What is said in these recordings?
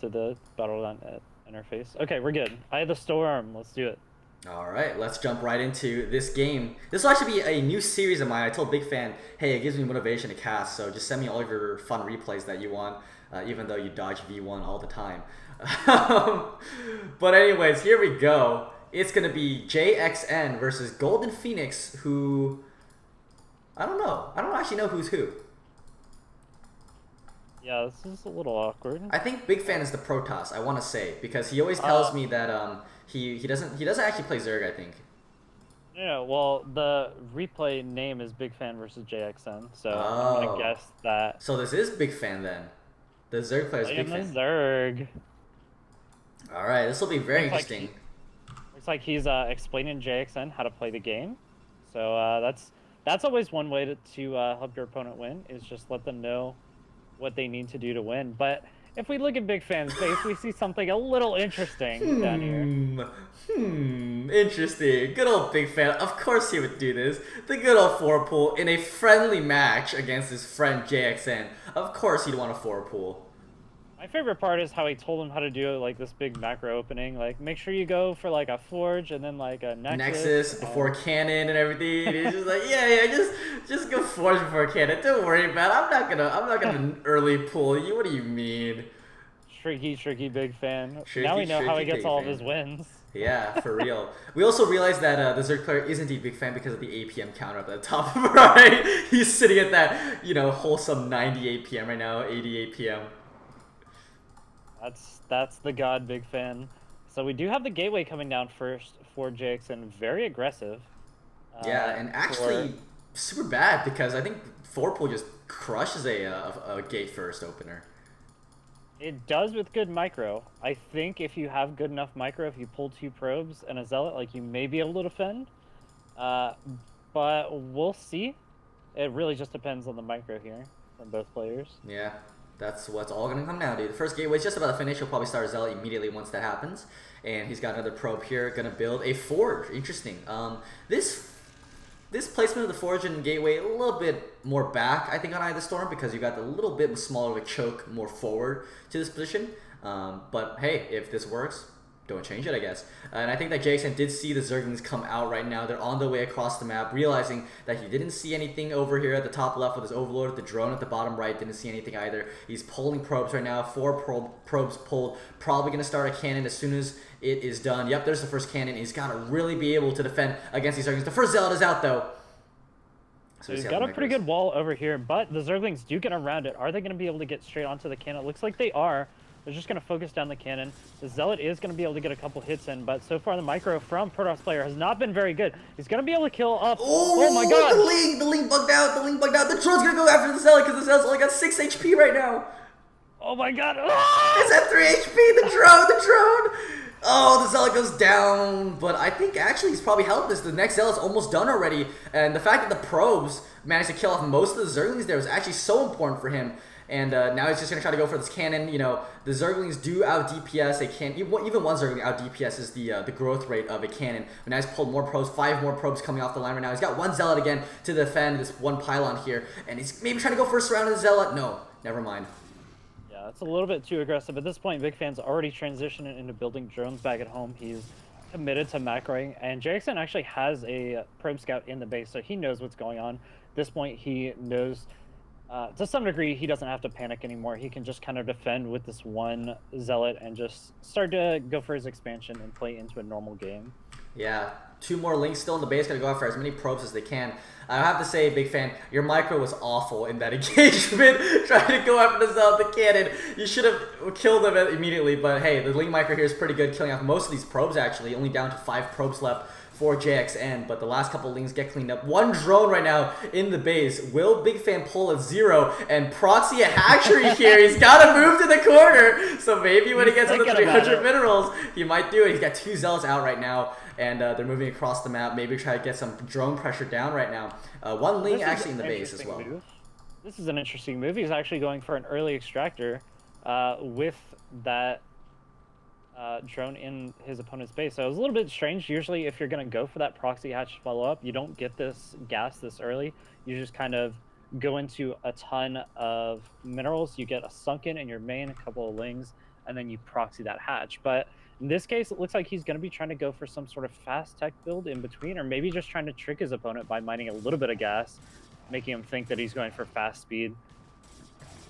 to the Battle.net interface. Okay, we're good. I have the storm. Let's do it. All right, let's jump right into this game. This will actually be a new series of mine. I told BigFan, hey, it gives me motivation to cast, so just send me all of your fun replays that you want, even though you dodge V1 all the time. But anyways, here we go. It's going to be JXN versus Golden Phoenix, who... I don't know. I don't actually know who's who. Yeah, this is a little awkward. I think BigFan is the Protoss, I want to say, because he always tells me that he doesn't actually play Zerg, I think. Yeah, well, the replay name is BigFan versus JXN, so Oh. I'm gonna guess that. So this is BigFan then. The Zerg player is I am the BigFan. Zerg. All right, this will be very Looks like interesting. Looks like he's explaining JXN how to play the game, so that's always one way to help your opponent win, is just let them know what they need to do to win. But if we look at BigFan's base, we see something a little interesting down here. Interesting. Good old BigFan. Of course he would do this. The good old 4-pool in a friendly match against his friend JXN. Of course he'd want a 4-pool. My favorite part is how he told him how to do like this big macro opening. Like, make sure you go for like a forge and then like a nexus Before cannon and everything. He's just like, yeah, just go forge before cannon. Don't worry about it. I'm not gonna early pull you. What do you mean? Tricky Big fan. Tricky, Now we know how he tricky gets all of BigFan. his wins. Yeah, for real. We also realized that the Zerg player is indeed BigFan because of the APM counter up at the top right. He's sitting at that, wholesome 90 APM right now, 80 APM. That's the god BigFan. So we do have the gateway coming down first for JXN. Very aggressive. Yeah, and actually super bad because I think 4-pool just crushes a gate first opener. It does with good micro. I think if you have good enough micro, if you pull 2 probes and a zealot, like, you may be able to defend. But we'll see. It really just depends on the micro here from both players. Yeah, that's what's all gonna come down to. The first gateway is just about to finish. He'll probably start Zealot immediately once that happens. And he's got another probe here, gonna build a forge. Interesting. This placement of the forge and gateway a little bit more back, I think, on Eye of the Storm, because you got a little bit smaller of a choke more forward to this position. But hey, if this works, don't change it, I guess. And I think that Jason did see the Zerglings come out right now. They're on their way across the map, realizing that he didn't see anything over here at the top left with his Overlord. The drone at the bottom right didn't see anything either. He's pulling probes right now. 4 probes pulled. Probably going to start a cannon as soon as it is done. Yep, there's the first cannon. He's got to really be able to defend against these Zerglings. The first Zealot is out, though. So he's got a pretty good wall over here, but the Zerglings do get around it. Are they going to be able to get straight onto the cannon? It looks like they are. They're just going to focus down the cannon. The Zealot is going to be able to get a couple hits in, but so far the micro from Protoss player has not been very good. He's going to be able to kill up. Oh my god! The link bugged out. The drone's going to go after the Zealot because the Zealot's only got 6 HP right now. Oh my god! It's at 3 HP. The drone. Oh, the Zealot goes down, but I think actually he's probably helpless. The next Zealot's almost done already, and the fact that the probes managed to kill off most of the Zerglings there was actually so important for him. And now he's just going to try to go for this cannon. The Zerglings do out DPS. They can't, even one Zergling out DPS is the growth rate of a cannon. But now he's pulled more probes, 5 more probes coming off the line right now. He's got 1 Zealot again to defend this 1 pylon here. And he's maybe trying to go for a surround of the Zealot. No, never mind. Yeah, it's a little bit too aggressive. At this point, BigFan's already transitioning into building drones back at home. He's committed to macroing. And JXN actually has a probe scout in the base, so he knows what's going on. At this point, he knows... to some degree, he doesn't have to panic anymore. He can just kind of defend with this 1 Zealot and just start to go for his expansion and play into a normal game. Yeah, 2 more links still in the base. Gotta go after as many probes as they can. I have to say, BigFan, your micro was awful in that engagement. Trying to go after the Zealot, the cannon. You should have killed them immediately, but hey, the link micro here is pretty good, killing off most of these probes actually. Only down to 5 probes left for JXN, but the last couple links get cleaned up. 1 drone right now in the base. Will BigFan pull a 0 and proxy a hatchery here? He's got to move to the corner, so maybe when he gets to the 300 minerals, he might do it. He's got 2 Zealots out right now, and they're moving across the map. Maybe try to get some drone pressure down right now. 1 link actually in the base as well. Move. This is an interesting move. He's actually going for an early extractor with that drone in his opponent's base. So it was a little bit strange. Usually if you're going to go for that proxy hatch follow-up, you don't get this gas this early. You just kind of go into a ton of minerals. You get a sunken in your main, a couple of lings, and then you proxy that hatch. But in this case, it looks like he's going to be trying to go for some sort of fast tech build in between, or maybe just trying to trick his opponent by mining a little bit of gas, making him think that he's going for fast speed.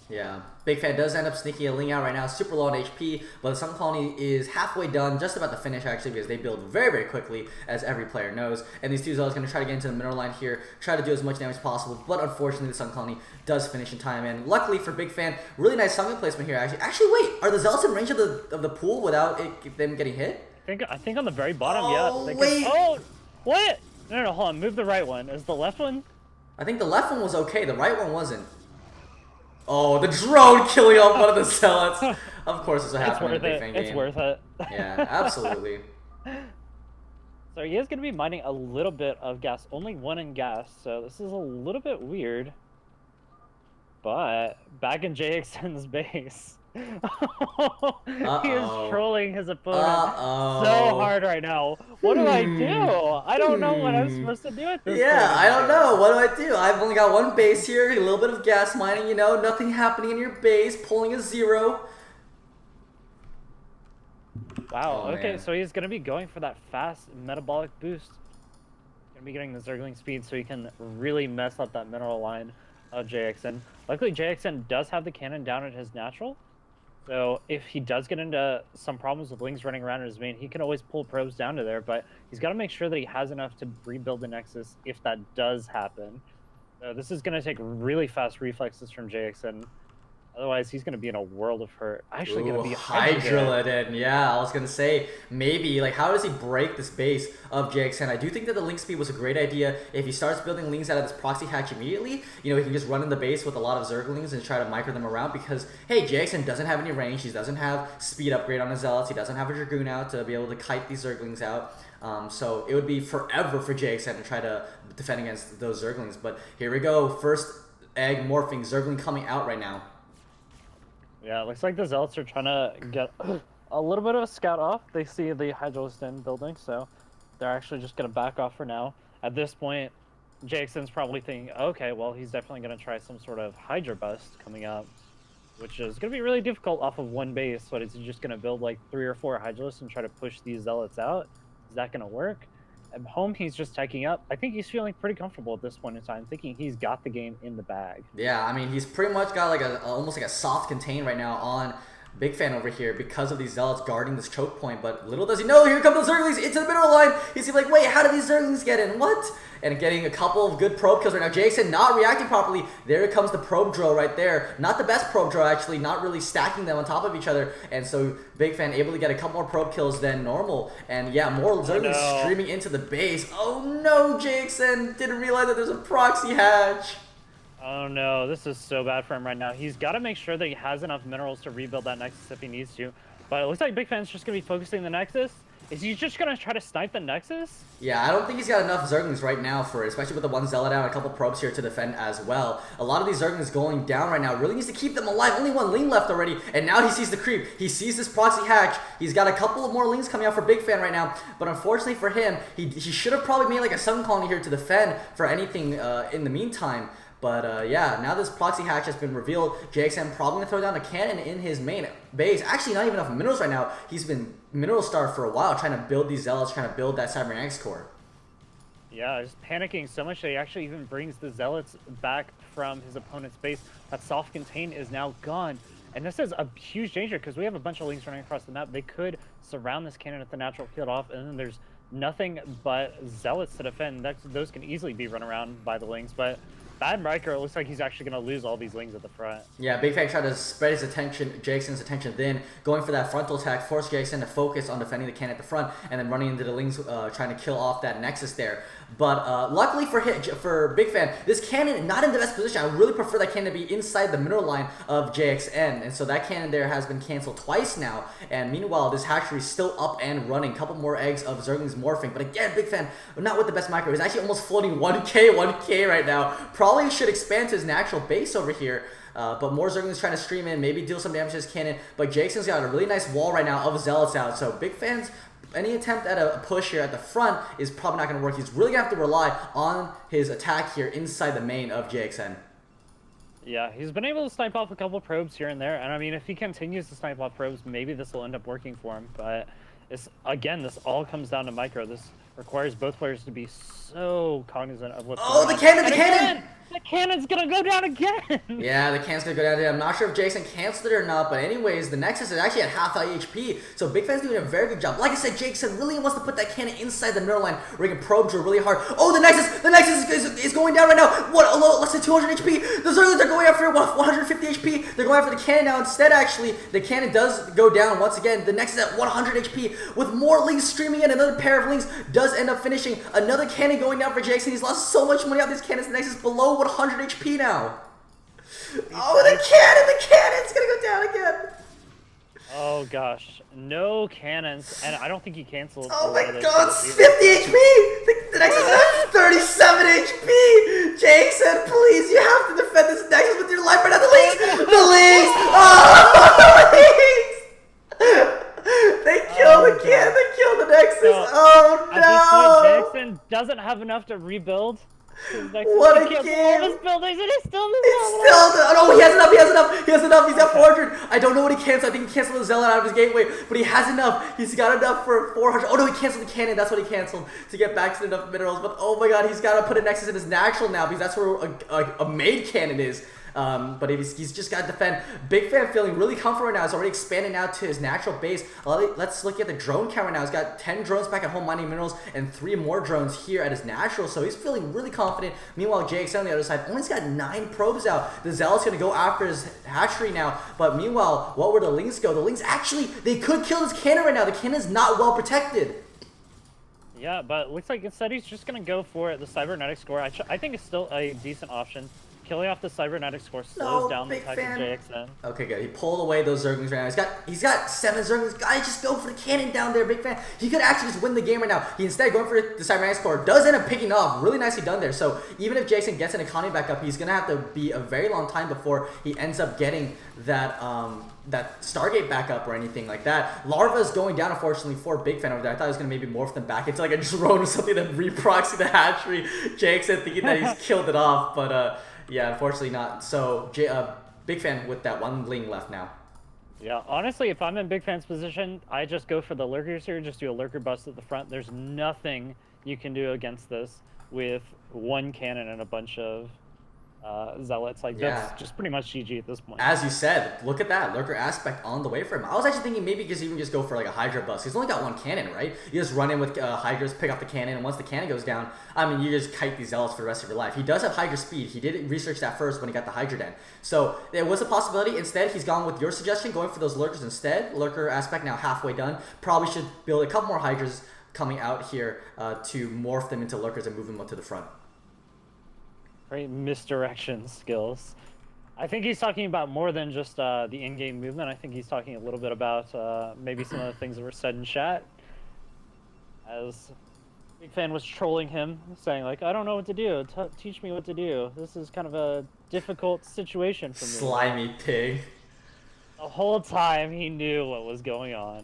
Yeah, BigFan does end up sneaking a Ling out right now, super low on HP, but the Sun Colony is halfway done, just about to finish actually, because they build very, very quickly, as every player knows. And these two Zealots going to try to get into the middle line here, try to do as much damage as possible, but unfortunately the Sun Colony does finish in time. And luckily for BigFan, really nice sunken placement here actually. Actually, wait, are the Zealots in range of the pool without them getting hit? I think on the very bottom, oh, yeah. Wait. Oh, what? No, hold on, move the right one. Is the left one? I think the left one was okay, the right one wasn't. Oh, the drone killing off one of the Zealots. Of course, it's what happened in a BigFan game. It's worth it. Yeah, absolutely. So he is going to be mining a little bit of gas, only 1 in gas, so this is a little bit weird. But back in JXN's base, he is trolling his opponent so hard right now. What do I do? I don't know what I'm supposed to do at this point. Yeah, I don't know. What do? I've only got 1 base here, a little bit of gas mining, you know, nothing happening in your base, pulling a 0. Wow, Oh, okay, man. so he's going to be going for that fast metabolic boost. Going to be getting the Zergling speed so he can really mess up that mineral line of JXN. Luckily, JXN does have the cannon down at his natural. So if he does get into some problems with Lings running around in his main, he can always pull probes down to there, but he's got to make sure that he has enough to rebuild the Nexus if that does happen. So this is going to take really fast reflexes from JXN. Otherwise, he's going to be in a world of hurt. Actually, going to be Hydra then. Yeah, I was going to say, maybe, like, how does he break this base of JXN? I do think that the Link speed was a great idea. If he starts building Lings out of this proxy hatch immediately, you know, he can just run in the base with a lot of Zerglings and try to micro them around because, hey, JXN doesn't have any range. He doesn't have speed upgrade on his Zealots. He doesn't have a Dragoon out to be able to kite these Zerglings out. So it would be forever for JXN to try to defend against those Zerglings. But here we go. First egg morphing. Zergling coming out right now. Yeah, it looks like the Zealots are trying to get a little bit of a scout off. They see the Hydrolystin building, so they're actually just going to back off for now. At this point, JXN's probably thinking, okay, well, he's definitely going to try some sort of Hydra bust coming up, which is going to be really difficult off of 1 base. But is he just going to build like 3 or 4 Hydrolists and try to push these Zealots out? Is that going to work? At home, he's just taking up. I think he's feeling pretty comfortable at this point in time, thinking he's got the game in the bag. Yeah, I mean, he's pretty much got like almost like a soft contain right now on BigFan over here because of these Zealots guarding this choke point. But little does he know, here come the Zerglings into the middle line. He's like, wait, how did these Zerglings get in? What? And getting a couple of good probe kills right now. JXN not reacting properly. There comes the probe drill right there. Not the best probe drill, actually. Not really stacking them on top of each other. And so BigFan able to get a couple more probe kills than normal. And yeah, more Zerglings streaming into the base. Oh no, JXN didn't realize that there's a proxy hatch. Oh no, this is so bad for him right now. He's got to make sure that he has enough minerals to rebuild that Nexus if he needs to. But it looks like BigFan's just going to be focusing the Nexus. Is he just going to try to snipe the Nexus? Yeah, I don't think he's got enough Zerglings right now for it, especially with the 1 Zealot out and a couple probes here to defend as well. A lot of these Zerglings going down right now. Really needs to keep them alive. Only 1 Ling left already, and now he sees the creep. He sees this proxy hatch. He's got a couple of more Lings coming out for BigFan right now, but unfortunately for him, he should have probably made like a Sun Colony here to defend for anything in the meantime. But yeah, now this proxy hatch has been revealed. JXN probably going to throw down a cannon in his main base. Actually, not even enough minerals right now. He's been mineral starved for a while, trying to build these Zealots, trying to build that Cybernetics core. Yeah, just panicking so much that he actually even brings the Zealots back from his opponent's base. That soft contain is now gone. And this is a huge danger because we have a bunch of Lings running across the map. They could surround this cannon at the natural kill off, and then there's nothing but Zealots to defend. Those can easily be run around by the Lings, but bad micro, it looks like he's actually going to lose all these Lings at the front. Yeah, BigFan tried to spread his attention, JXN's attention, then going for that frontal attack, force JXN to focus on defending the cannon at the front, and then running into the Lings, trying to kill off that Nexus there. But luckily for BigFan, this cannon not in the best position. I really prefer that cannon to be inside the mineral line of JXN, and so that cannon there has been canceled twice now. And meanwhile, this hatchery is still up and running. Couple more eggs of Zerglings morphing, but again, BigFan not with the best micro. He's actually almost floating 1k right now. Probably should expand to his natural base over here. But more Zerglings trying to stream in, maybe deal some damage to his cannon. But JXN's got a really nice wall right now of Zealots out. So BigFan's any attempt at a push here at the front is probably not going to work. He's really going to have to rely on his attack here inside the main of JXN. Yeah, he's been able to snipe off a couple probes here and there, and I mean, if he continues to snipe off probes, maybe this will end up working for him. But it's again, this all comes down to micro. This requires both players to be so cognizant of what's Oh, going the on. cannon, the cannon! The cannon's gonna go down again! Yeah, the cannon's gonna go down there. I'm not sure if Jason canceled it or not, but anyways, the Nexus is actually at half HP, so BigFan's doing a very good job. Like I said, Jason really wants to put that cannon inside the middle line where he can probe drill really hard. Oh, the Nexus is going down right now. What, less than 200 HP? The Zerglings are going after, what, 150 HP? They're going after the cannon now instead, actually. The cannon does go down once again. The Nexus at 100 HP with more links streaming in. Another pair of links does end up finishing. Another cannon going down for Jason. He's lost so much money off these cannons. The Nexus below 100 HP now. Oh, the cannon's gonna go down again. Oh gosh, no cannons, and I don't think he canceled. Oh my god, 50 HP! The Nexus has 37 HP! Jason, please, you have to defend this Nexus with your life right now. The links! The links! Oh, the links! They killed the cannon, they killed the Nexus. So, oh no! At this point, Jason doesn't have enough to rebuild. What a game! All his buildings and he's still in the Oh no, he has enough, he's at 400. I don't know what he canceled. I think he canceled the Zealot out of his gateway, but he has enough. He's got enough for 400. Oh no, he canceled the cannon. That's what he canceled to get back to enough minerals. But oh my god, he's got to put a Nexus in his natural now because that's where a made cannon is. But he's just got to defend. BigFan feeling really comfortable right now. He's already expanded now to his natural base. Let's look at the drone count right now. He's got 10 drones back at home mining minerals and 3 more drones here at his natural. So he's feeling really confident. Meanwhile, JXN on the other side only's got 9 probes out. The Zealot's going to go after his hatchery now. But meanwhile, what where the Lynx go? The Lynx actually, they could kill this cannon right now. The cannon's not well protected. Yeah, but it looks like instead he's just going to go for it. The cybernetic score, I think it's still a decent option. Killing off the cybernetic score slows down the attack of JXN. Okay, good. He pulled away those Zerglings right now. He's got 7 Zerglings. Guys, just go for the cannon down there, BigFan. He could actually just win the game right now. He instead going for the cybernetic score. Does end up picking off. Really nicely done there. So even if Jason gets an economy back up, he's gonna have to be a very long time before he ends up getting that that Stargate back up or anything like that. Larva's going down, unfortunately, for BigFan over there. I thought he was gonna maybe morph them back into like a drone or something that reproxy the hatchery. Jason thinking that he's killed it off, but yeah, unfortunately not. So, BigFan with that 1 Ling left now. Yeah, honestly, if I'm in BigFan's position, I just go for the lurkers here, just do a lurker bust at the front. There's nothing you can do against this with 1 cannon and a bunch of Zealots. Like, that's just pretty much GG at this point. As you said, look at that lurker aspect on the way for him. I was actually thinking maybe because even just go for like a Hydra bust. He's only got 1 cannon, right? You just run in with Hydras, pick up the cannon, and once the cannon goes down, I mean, you just kite these Zealots for the rest of your life. He does have Hydra speed. He did research that first when he got the Hydra Den. So there was a possibility. Instead, he's gone with your suggestion, going for those lurkers instead. Lurker aspect now halfway done. Probably should build a couple more Hydras coming out here to morph them into lurkers and move them up to the front. Great misdirection skills. I think he's talking about more than just the in-game movement. I think he's talking a little bit about maybe some of the things that were said in chat. As BigFan was trolling him, saying like, I don't know what to do. Teach me what to do. This is kind of a difficult situation for me. Slimy pig. The whole time he knew what was going on.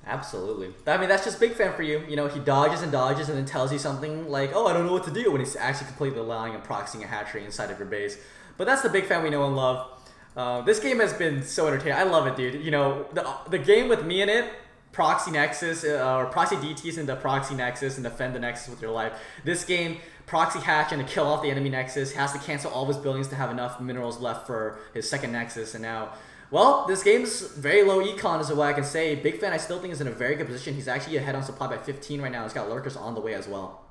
Absolutely. I mean, that's just BigFan for you. You know, he dodges and dodges and then tells you something like, oh, I don't know what to do, when he's actually completely lying and proxying a hatchery inside of your base. But that's the BigFan we know and love. This game has been so entertaining. I love it, dude. You know, the game with me in it, proxy Nexus, or proxy DTs into proxy Nexus and defend the Nexus with your life. This game, proxy hatch and to kill off the enemy Nexus, has to cancel all of his buildings to have enough minerals left for his second Nexus, and now... Well, this game's very low econ is what I can say. BigFan I still think is in a very good position. He's actually ahead on supply by 15 right now. He's got lurkers on the way as well.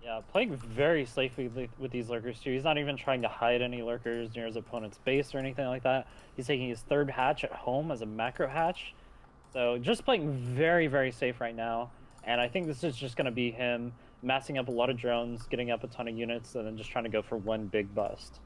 Yeah, playing very safely with these lurkers too. He's not even trying to hide any lurkers near his opponent's base or anything like that. He's taking his 3rd hatch at home as a macro hatch. So just playing very, very safe right now. And I think this is just going to be him massing up a lot of drones, getting up a ton of units, and then just trying to go for 1 big bust.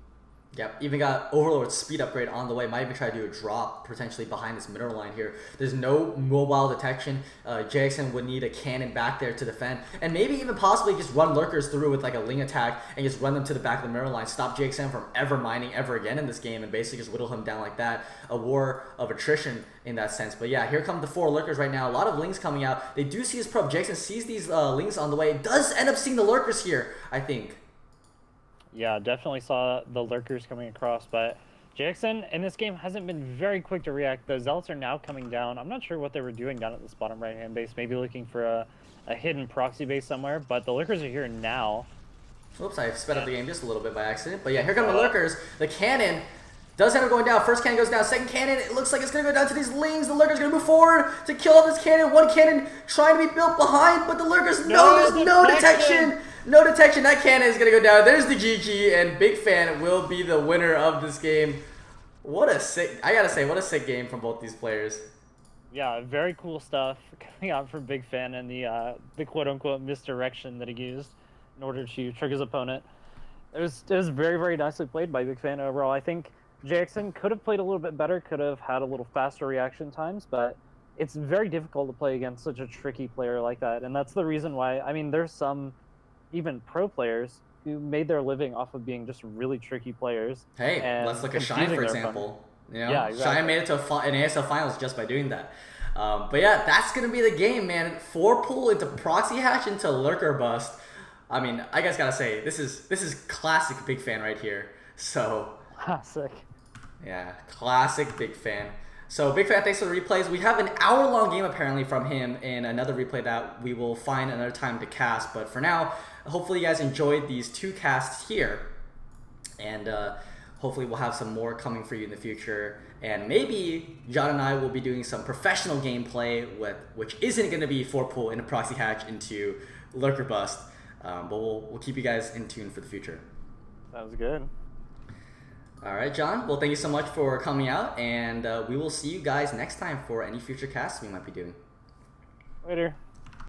Yep, even got Overlord's speed upgrade on the way. Might even try to do a drop potentially behind this mineral line here. There's no mobile detection. Jackson would need a cannon back there to defend. And maybe even possibly just run lurkers through with like a Ling attack and just run them to the back of the mineral line. Stop Jackson from ever mining ever again in this game and basically just whittle him down like that. A war of attrition in that sense. But yeah, here come the 4 lurkers right now. A lot of Lings coming out. They do see his probe. Jackson sees these Lings on the way. Does end up seeing the lurkers here, I think. Yeah, definitely saw the lurkers coming across, but Jackson in this game hasn't been very quick to react. The Zealots are now coming down. I'm not sure what they were doing down at this bottom right-hand base, maybe looking for a hidden proxy base somewhere, but the lurkers are here now. Oops, I sped up the game just a little bit by accident. But yeah, here come the lurkers. The cannon does have it going down. First cannon goes down. Second cannon, it looks like it's going to go down to these lings. The lurker's going to move forward to kill off this cannon. One cannon trying to be built behind, but the lurkers, no, there's no detection. No detection. That cannon is going to go down. There's the GG, and BigFan will be the winner of this game. What a sick, I got to say, what a sick game from both these players. Yeah, very cool stuff coming out from BigFan and the quote-unquote misdirection that he used in order to trick his opponent. It was very, very nicely played by BigFan overall. I think Jackson could have played a little bit better, could have had a little faster reaction times, but it's very difficult to play against such a tricky player like that. And that's the reason why, I mean, there's some even pro players who made their living off of being just really tricky players. Hey, let's look at Shine, for example. You know, yeah, exactly. Shine made it to an ASL finals just by doing that. But yeah, that's going to be the game, man. 4-pull into proxy hatch into lurker bust. I mean, I guys gotta say, this is classic BigFan right here. So classic. Yeah, classic BigFan. So BigFan, thanks for the replays. We have an hour-long game apparently from him in another replay that we will find another time to cast. But for now, hopefully you guys enjoyed these 2 casts here, and hopefully we'll have some more coming for you in the future. And maybe John and I will be doing some professional gameplay which isn't going to be 4-pull into proxy hatch into lurker bust. But we'll keep you guys in tune for the future. Sounds good. All right, John. Well, thank you so much for coming out, and we will see you guys next time for any future casts we might be doing. Later.